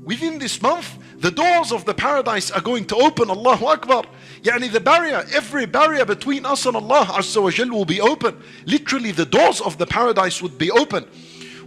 within this month, the doors of the paradise are going to open. Allahu Akbar. Yani the barrier, every barrier between us and Allah Azza wa Jal will be open. Literally the doors of the paradise would be open.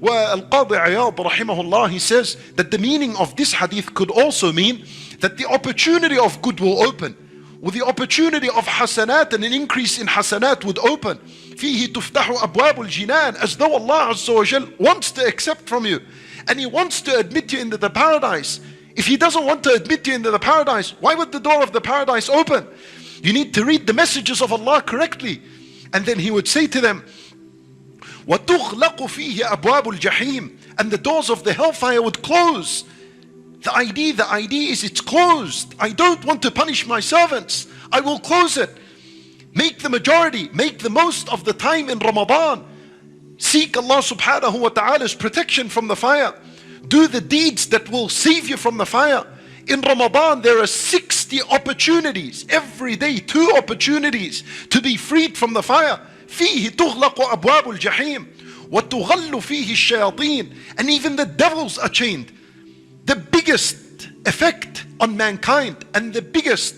Al-Qadi Iyad rahimahullah, he says that the meaning of this hadith could also mean that the opportunity of good will open, with the opportunity of hasanat and an increase in hasanat would open. فيه تفتح أبواب الجنان, as though Allah Azza wa Jal wants to accept from you and He wants to admit you into the paradise. If He doesn't want to admit you into the paradise, why would the door of the paradise open? You need to read the messages of Allah correctly. And then He would say to them, وَتُغْلَقُ فِيهِ أَبْوَابُ الْجَحِيمِ, and the doors of the hellfire would close. The idea is it's closed. I don't want to punish my servants. I will close it. Make the majority, make the most of the time in Ramadan. Seek Allah subhanahu wa ta'ala's protection from the fire. Do the deeds that will save you from the fire. In Ramadan there are 60 opportunities. Every day 2 opportunities to be freed from the fire. فيه تغلق أبواب الجحيم وتغل فيه الشياطين, and even the devils are chained. The biggest effect on mankind and the biggest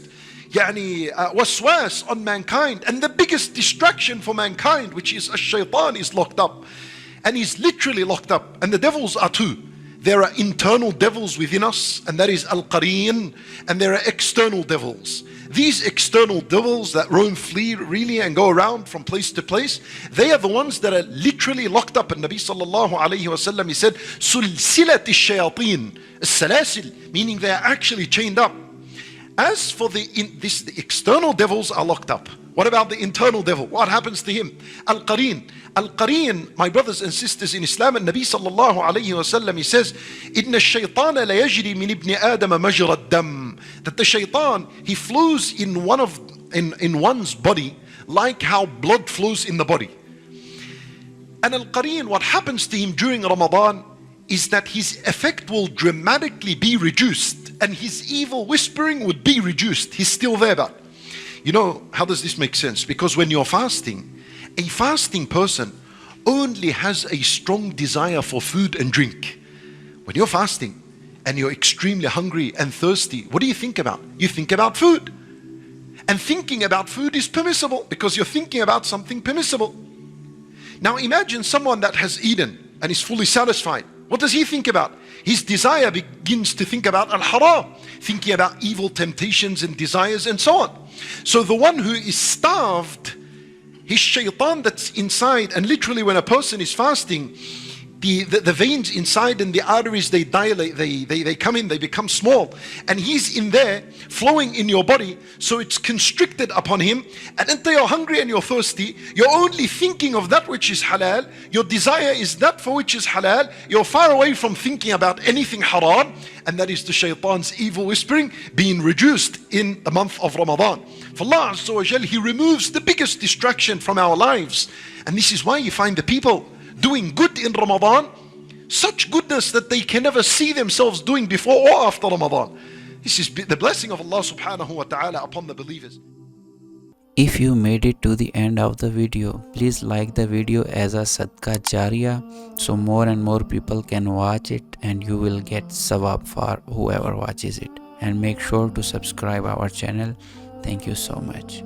waswas on mankind and the biggest distraction for mankind, which is shaitan, is locked up. And he's literally locked up. And the devils are too. There are internal devils within us, and that is al-qareen, and there are external devils. These external devils that roam freely and go around from place to place, they are the ones that are literally locked up. And Nabi sallallahu alayhi wa sallam, he said, سُلْسِلَةِ الشَّيَاطِينَ السَّلَاسِل, meaning they are actually chained up. As for the external devils are locked up. What about the internal devil? What happens to him? Al-Qareen. Al-Qareen, my brothers and sisters in Islam, and Nabi sallallahu alayhi wa sallam, he says, إِنَّ الشَّيْطَانَ لَيَجْرِي مِنْ إِبْنِ آدَمَ مَجْرَى الدَّمِ, that the shaitan, he flows in one's body like how blood flows in the body. And Al-Qareen, what happens to him during Ramadan is that his effect will dramatically be reduced, and his evil whispering would be reduced. He's still there, but you know, how does this make sense? Because when you're fasting, a fasting person only has a strong desire for food and drink. When you're fasting and you're extremely hungry and thirsty, what do you think about? You think about food. And thinking about food is permissible because you're thinking about something permissible. Now imagine someone that has eaten and is fully satisfied. What does he think about? His desire begins to think about al-haram, thinking about evil temptations and desires and so on. So the one who is starved, his shaitan that's inside, and literally when a person is fasting, the veins inside and the arteries, they dilate, they come in, they become small, and he's in there flowing in your body, so it's constricted upon him. And until you're hungry and you're thirsty, you're only thinking of that which is halal, your desire is that for which is halal, you're far away from thinking about anything haram, and that is the shaitan's evil whispering being reduced in the month of Ramadan. For Allah Azza wa Jal, He removes the biggest distraction from our lives. And this is why you find the people doing good in Ramadan, such goodness that they can never see themselves doing before or after Ramadan. This is the blessing of Allah subhanahu wa ta'ala upon the believers. If you made it to the end of the video, please like the video as a sadqa jariyah, so more and more people can watch it and you will get sawab for whoever watches it. And make sure to subscribe our channel. Thank you so much.